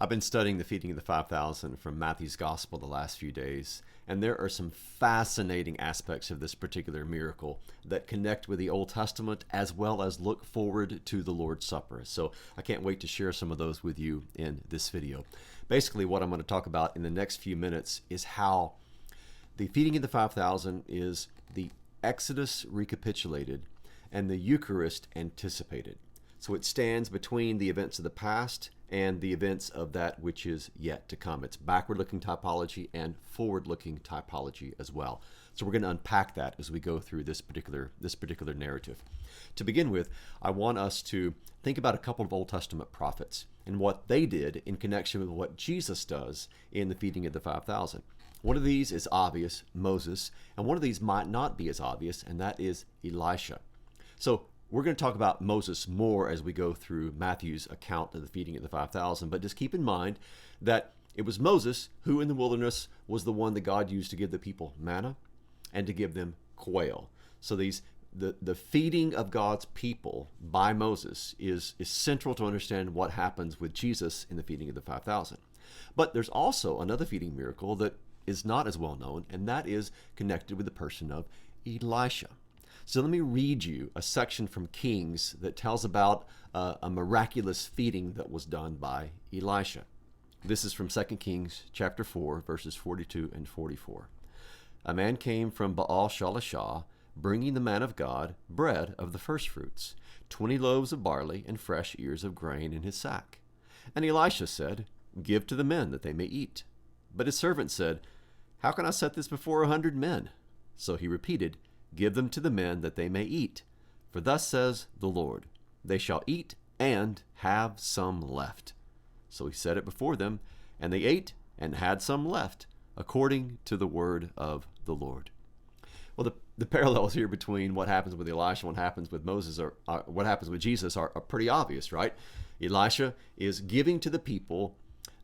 I've been studying the feeding of the 5,000 from Matthew's Gospel the last few days, and there are some fascinating aspects of this particular miracle that connect with the Old Testament as well as look forward to the Lord's Supper. So I can't wait to share some of those with you in this video. Basically, what I'm going to talk about in the next few minutes is how the feeding of the 5,000 is the Exodus Recapitulated and the Eucharist Anticipated. So it stands between the events of the past and the events of that which is yet to come. It's backward-looking typology and forward-looking typology as well. So we're going to unpack that as we go through this particular narrative. To begin with, I want us to think about a couple of Old Testament prophets and what they did in connection with what Jesus does in the feeding of the 5,000. One of these is obvious, Moses, and one of these might not be as obvious, and that is Elisha. So we're going to talk about Moses more as we go through Matthew's account of the feeding of the 5,000, but just keep in mind that it was Moses who in the wilderness was the one that God used to give the people manna and to give them quail. So the feeding of God's people by Moses is central to understand what happens with Jesus in the feeding of the 5,000. But there's also another feeding miracle that is not as well known, and that is connected with the person of Elisha. So let me read you a section from Kings that tells about a miraculous feeding that was done by Elisha. This is from 2 Kings chapter 4, verses 42 and 44. A man came from Baal Shalishah, bringing the man of God bread of the firstfruits, 20 loaves of barley and fresh ears of grain in his sack. And Elisha said, "Give to the men that they may eat." But his servant said, "How can I set this before 100 men?" So he repeated, "Give them to the men that they may eat. For thus says the Lord, they shall eat and have some left." So he set it before them, and they ate and had some left, according to the word of the Lord. Well, the parallels here between what happens with Elisha and what happens with Moses, or what happens with Jesus, are pretty obvious, right? Elisha is giving to the people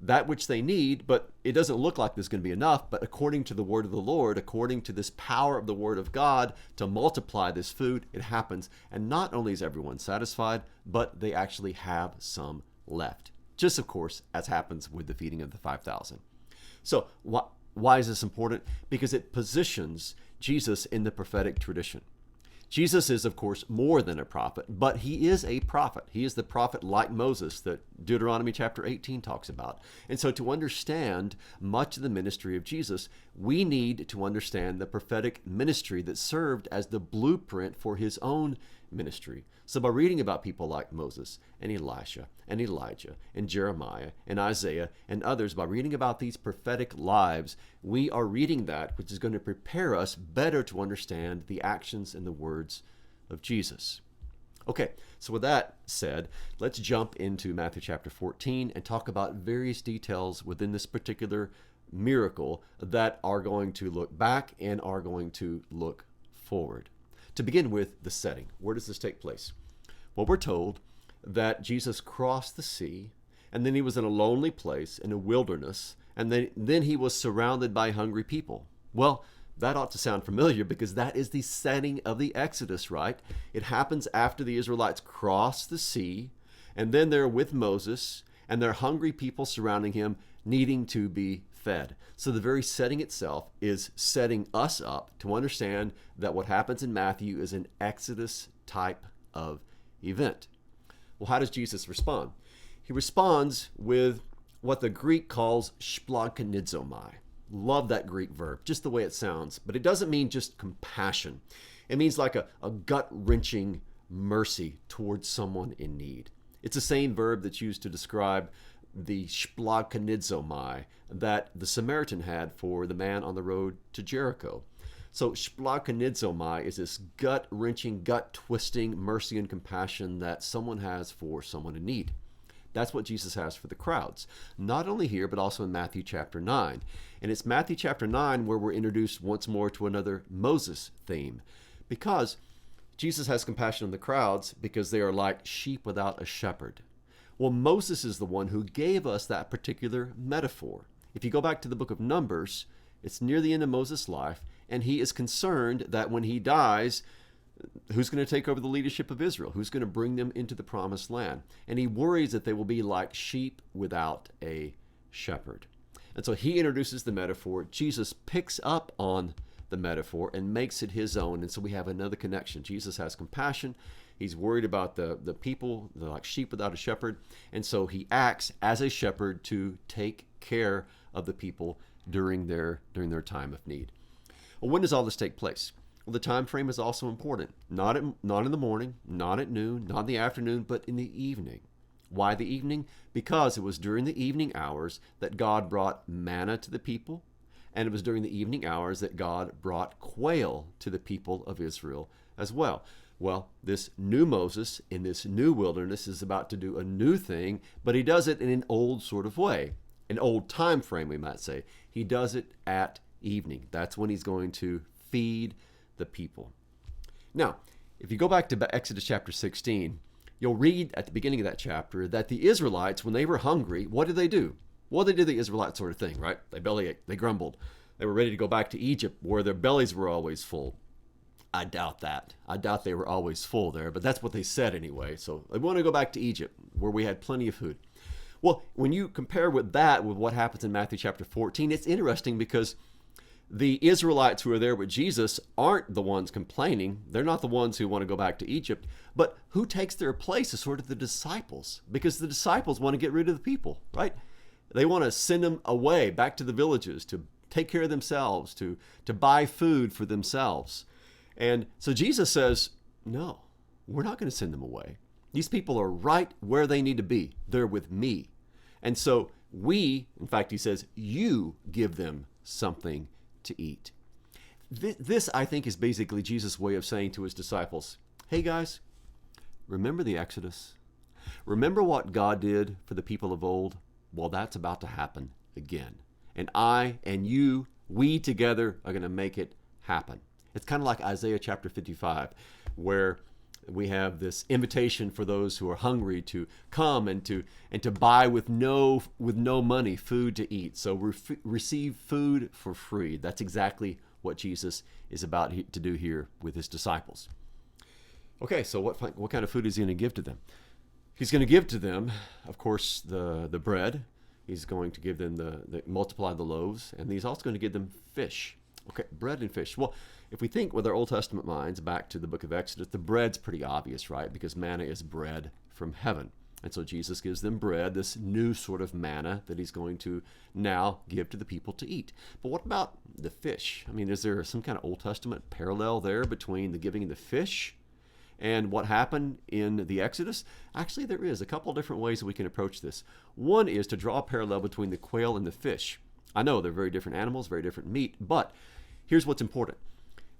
that which they need, but it doesn't look like there's going to be enough. But according to the word of the Lord, according to this power of the word of God to multiply this food, it happens. And not only is everyone satisfied, but they actually have some left. Just, of course, as happens with the feeding of the 5,000. So why is this important? Because it positions Jesus in the prophetic tradition. Jesus is, of course, more than a prophet, but he is a prophet. He is the prophet like Moses that Deuteronomy chapter 18 talks about. And so to understand much of the ministry of Jesus, we need to understand the prophetic ministry that served as the blueprint for his own ministry. So by reading about people like Moses and Elisha and Elijah and Jeremiah and Isaiah and others, by reading about these prophetic lives, we are reading that which is going to prepare us better to understand the actions and the words of Jesus. Okay, so with that said, let's jump into Matthew chapter 14 and talk about various details within this particular miracle that are going to look back and are going to look forward. To begin with, the setting. Where does this take place? Well, we're told that Jesus crossed the sea, and then he was in a lonely place in a wilderness, and then he was surrounded by hungry people. Well, that ought to sound familiar because that is the setting of the Exodus, right? It happens after the Israelites cross the sea, and then they're with Moses, and they're hungry people surrounding him, needing to be fed. So the very setting itself is setting us up to understand that what happens in Matthew is an Exodus type of event. Well, how does Jesus respond? He responds with what the Greek calls splagchnizomai. Love that Greek verb, just the way it sounds. But it doesn't mean just compassion. It means like a gut-wrenching mercy towards someone in need. It's the same verb that's used to describe the splagchnizomai that the Samaritan had for the man on the road to Jericho. So splagchnizomai is this gut-wrenching, gut-twisting mercy and compassion that someone has for someone in need. That's what Jesus has for the crowds, not only here, but also in Matthew chapter 9. And it's Matthew chapter 9 where we're introduced once more to another Moses theme, because Jesus has compassion on the crowds because they are like sheep without a shepherd. Well, Moses is the one who gave us that particular metaphor. If you go back to the book of Numbers, it's near the end of Moses' life, and he is concerned that when he dies, who's going to take over the leadership of Israel? Who's going to bring them into the promised land? And he worries that they will be like sheep without a shepherd. And so he introduces the metaphor. Jesus picks up on the metaphor and makes it his own. And so we have another connection. Jesus has compassion. He's worried about the people. They're like sheep without a shepherd. And so he acts as a shepherd to take care of the people during their time of need. Well, when does all this take place? Well, the time frame is also important. Not in the morning, not at noon, not in the afternoon, but in the evening. Why the evening? Because it was during the evening hours that God brought manna to the people, and it was during the evening hours that God brought quail to the people of Israel as well. Well, this new Moses in this new wilderness is about to do a new thing, but he does it in an old sort of way, an old time frame, we might say. He does it at evening. That's when he's going to feed the people. Now, if you go back to Exodus chapter 16, you'll read at the beginning of that chapter that the Israelites, when they were hungry, what did they do? Well, they did the Israelite sort of thing, right? They bellyached, they grumbled. They were ready to go back to Egypt where their bellies were always full. I doubt that. I doubt they were always full there, but that's what they said anyway. So they want to go back to Egypt where we had plenty of food. Well, when you compare with that with what happens in Matthew chapter 14, it's interesting because the Israelites who are there with Jesus aren't the ones complaining. They're not the ones who want to go back to Egypt. But who takes their place is sort of the disciples, because the disciples want to get rid of the people, right? They want to send them away back to the villages to take care of themselves, to buy food for themselves. And so Jesus says, no, we're not going to send them away. These people are right where they need to be. They're with me. And so in fact, he says, you give them something to eat. This, I think, is basically Jesus' way of saying to his disciples, hey guys, remember the Exodus? Remember what God did for the people of old? Well, that's about to happen again. And I and you, we together are going to make it happen. It's kind of like Isaiah chapter 55, where we have this invitation for those who are hungry to come and to buy with no money food to eat. So receive food for free. That's exactly what Jesus is about to do here with his disciples. Okay, so what kind of food is he going to give to them? He's going to give to them, of course, the bread. He's going to give them multiply the loaves, and he's also going to give them fish. Okay, bread and fish. Well, if we think with our Old Testament minds back to the book of Exodus, the bread's pretty obvious, right? Because manna is bread from heaven. And so Jesus gives them bread, this new sort of manna that he's going to now give to the people to eat. But what about the fish? I mean, is there some kind of Old Testament parallel there between the giving of the fish and what happened in the Exodus? Actually, there is a couple different ways that we can approach this. One is to draw a parallel between the quail and the fish. I know they're very different animals, very different meat, but here's what's important.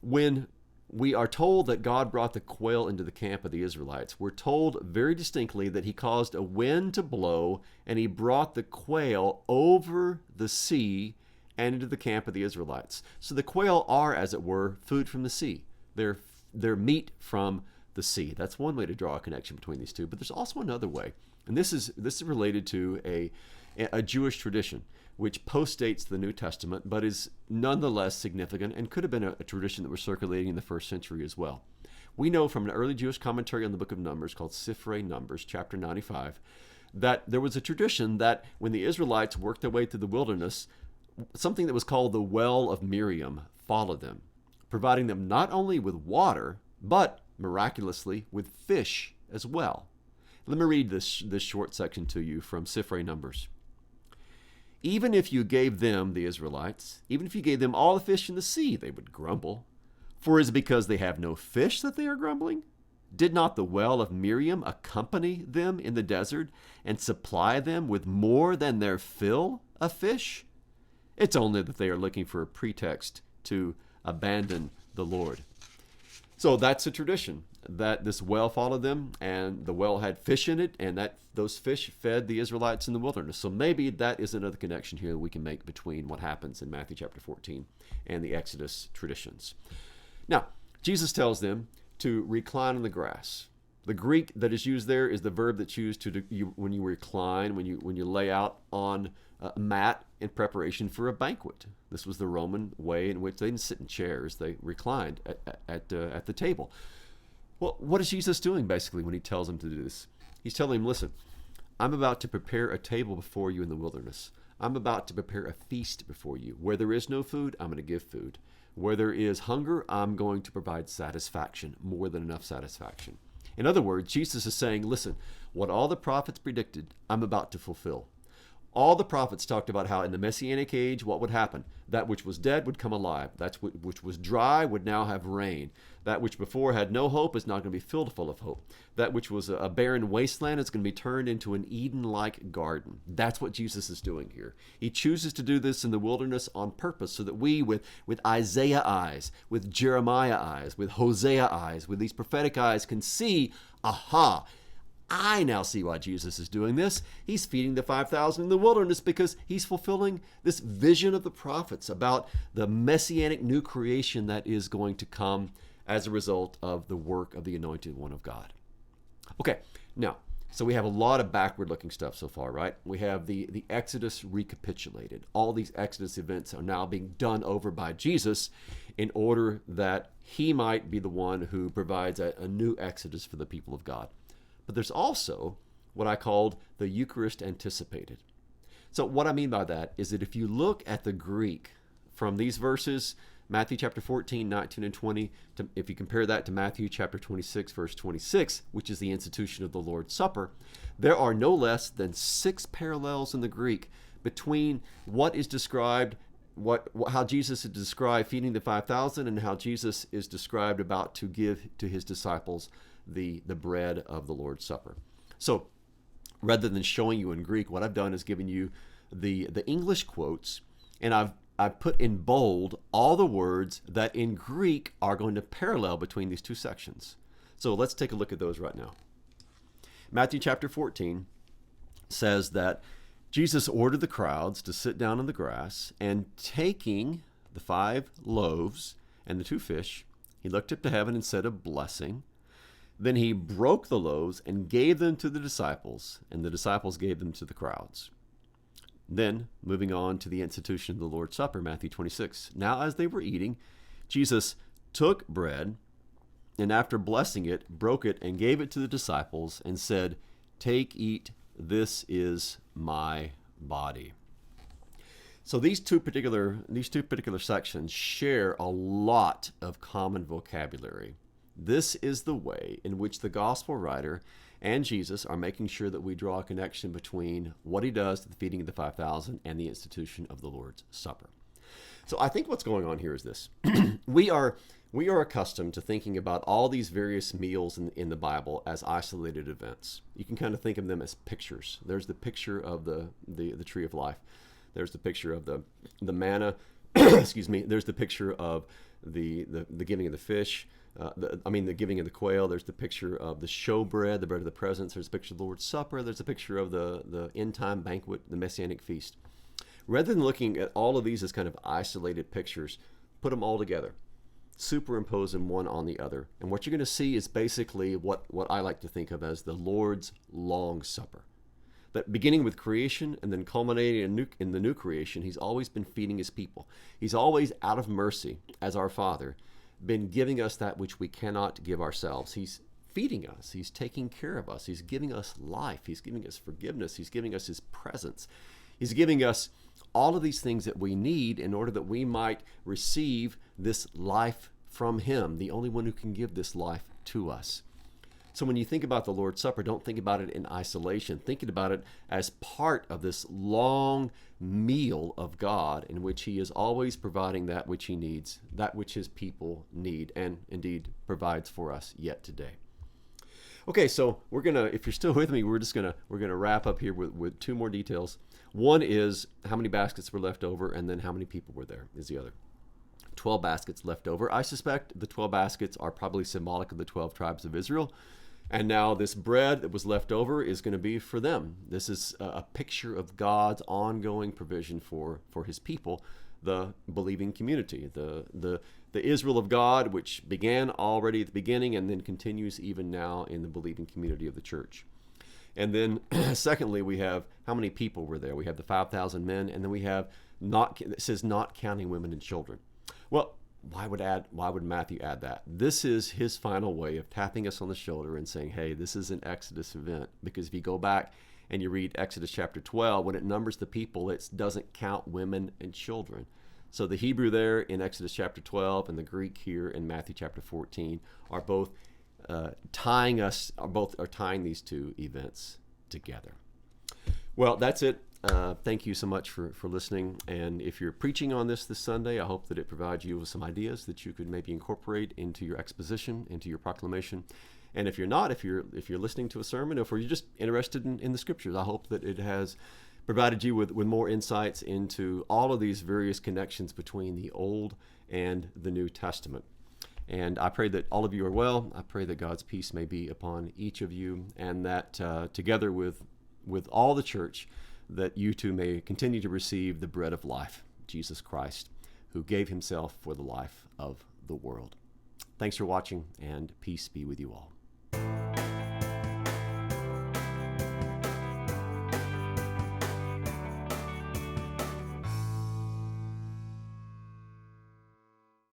When we are told that God brought the quail into the camp of the Israelites, we're told very distinctly that he caused a wind to blow and he brought the quail over the sea and into the camp of the Israelites. So the quail are, as it were, food from the sea. They're meat from the sea. That's one way to draw a connection between these two. But there's also another way, and this is related to a Jewish tradition, which postdates the New Testament, but is nonetheless significant and could have been a tradition that was circulating in the first century as well. We know from an early Jewish commentary on the book of Numbers called Sifrei Numbers, chapter 95, that there was a tradition that when the Israelites worked their way through the wilderness, something that was called the well of Miriam followed them, providing them not only with water, but miraculously with fish as well. Let me read this short section to you from Sifrei Numbers. Even if you gave them, the Israelites, even if you gave them all the fish in the sea, they would grumble. For is it because they have no fish that they are grumbling? Did not the well of Miriam accompany them in the desert and supply them with more than their fill of fish? It's only that they are looking for a pretext to abandon the Lord. So that's a tradition, that this well followed them, and the well had fish in it, and that those fish fed the Israelites in the wilderness. So maybe that is another connection here that we can make between what happens in Matthew chapter 14 and the Exodus traditions. Now, Jesus tells them to recline on the grass. The Greek that is used there is the verb that's used when you recline, when you lay out on a mat in preparation for a banquet. This was the Roman way in which they didn't sit in chairs, they reclined at the table. Well, what is Jesus doing basically when he tells them to do this? He's telling them, listen, I'm about to prepare a table before you in the wilderness. I'm about to prepare a feast before you. Where there is no food, I'm going to give food. Where there is hunger, I'm going to provide satisfaction, more than enough satisfaction. In other words, Jesus is saying, listen, what all the prophets predicted, I'm about to fulfill. All the prophets talked about how in the Messianic age, what would happen? That which was dead would come alive. That which was dry would now have rain. That which before had no hope is now going to be filled full of hope. That which was a barren wasteland is going to be turned into an Eden-like garden. That's what Jesus is doing here. He chooses to do this in the wilderness on purpose so that we, with Isaiah eyes, with Jeremiah eyes, with Hosea eyes, with these prophetic eyes, can see, aha, I now see why Jesus is doing this. He's feeding the 5,000 in the wilderness because he's fulfilling this vision of the prophets about the messianic new creation that is going to come as a result of the work of the anointed one of God. Okay, now, so we have a lot of backward-looking stuff so far, right? We have the Exodus recapitulated. All these Exodus events are now being done over by Jesus in order that he might be the one who provides a new Exodus for the people of God. But there's also what I called the Eucharist Anticipated. So what I mean by that is that if you look at the Greek from these verses, Matthew chapter 14, 19, and 20, if you compare that to Matthew chapter 26, verse 26, which is the institution of the Lord's Supper, there are no less than 6 parallels in the Greek between what is described, how Jesus is described feeding the 5,000 and how Jesus is described about to give to his disciples the bread of the Lord's Supper. So rather than showing you in Greek, what I've done is given you the English quotes, and I've put in bold all the words that in Greek are going to parallel between these two sections. So let's take a look at those right now. Matthew chapter 14 says that Jesus ordered the crowds to sit down on the grass, and taking the 5 loaves and the 2 fish, he looked up to heaven and said a blessing. Then he broke the loaves and gave them to the disciples, and the disciples gave them to the crowds. Then, moving on to the institution of the Lord's Supper, Matthew 26. Now as they were eating, Jesus took bread, and after blessing it, broke it and gave it to the disciples, and said, "Take, eat, this is my body." So these two particular sections share a lot of common vocabulary. This is the way in which the gospel writer and Jesus are making sure that we draw a connection between what he does to the feeding of the 5,000 and the institution of the Lord's Supper. So I think what's going on here is this. We are accustomed to thinking about all these various meals in the Bible as isolated events. You can kind of think of them as pictures. There's the picture of the tree of life. There's the picture of the manna. Excuse me. There's the picture of the giving of the fish. The giving of the quail. There's the picture of the showbread, the bread of the presence. There's a picture of the Lord's Supper. There's a picture of the end time banquet, the Messianic feast. Rather than looking at all of these as kind of isolated pictures, put them all together, superimpose them one on the other, and what you're going to see is basically what I like to think of as the Lord's long supper. That beginning with creation and then culminating in the new creation, he's always been feeding his people. He's always, out of mercy, as our Father, been giving us that which we cannot give ourselves. He's feeding us. He's taking care of us. He's giving us life. He's giving us forgiveness. He's giving us his presence. He's giving us all of these things that we need in order that we might receive this life from him, the only one who can give this life to us. So when you think about the Lord's Supper, don't think about it in isolation. Think about it as part of this long meal of God in which he is always providing that which he needs, that which his people need, and indeed provides for us yet today. Okay, so if you're still with me, we're gonna wrap up here with 2 more details. One is how many baskets were left over, and then how many people were there is the other. 12 baskets left over. I suspect the 12 baskets are probably symbolic of the 12 tribes of Israel. And now this bread that was left over is going to be for them. This is a picture of God's ongoing provision for his people, the believing community, the Israel of God, which began already at the beginning and then continues even now in the believing community of the church. And then secondly, we have how many people were there. We have the 5,000 men, and then we have it says not counting women and children. Well, why would Matthew add that? This is his final way of tapping us on the shoulder and saying, hey, this is an Exodus event. Because if you go back and you read Exodus chapter 12, when it numbers the people, it doesn't count women and children. So the Hebrew there in Exodus chapter 12 and the Greek here in Matthew chapter 14 are both tying these two events together. Well, that's it. Thank you so much for listening. And if you're preaching on this Sunday, I hope that it provides you with some ideas that you could maybe incorporate into your exposition, into your proclamation. And if you're not, if you're listening to a sermon, or if you're just interested in the scriptures, I hope that it has provided you with more insights into all of these various connections between the Old and the New Testament. And I pray that all of you are well. I pray that God's peace may be upon each of you, and that together with all the church, that you too may continue to receive the bread of life, Jesus Christ, who gave himself for the life of the world. Thanks for watching, and peace be with you all.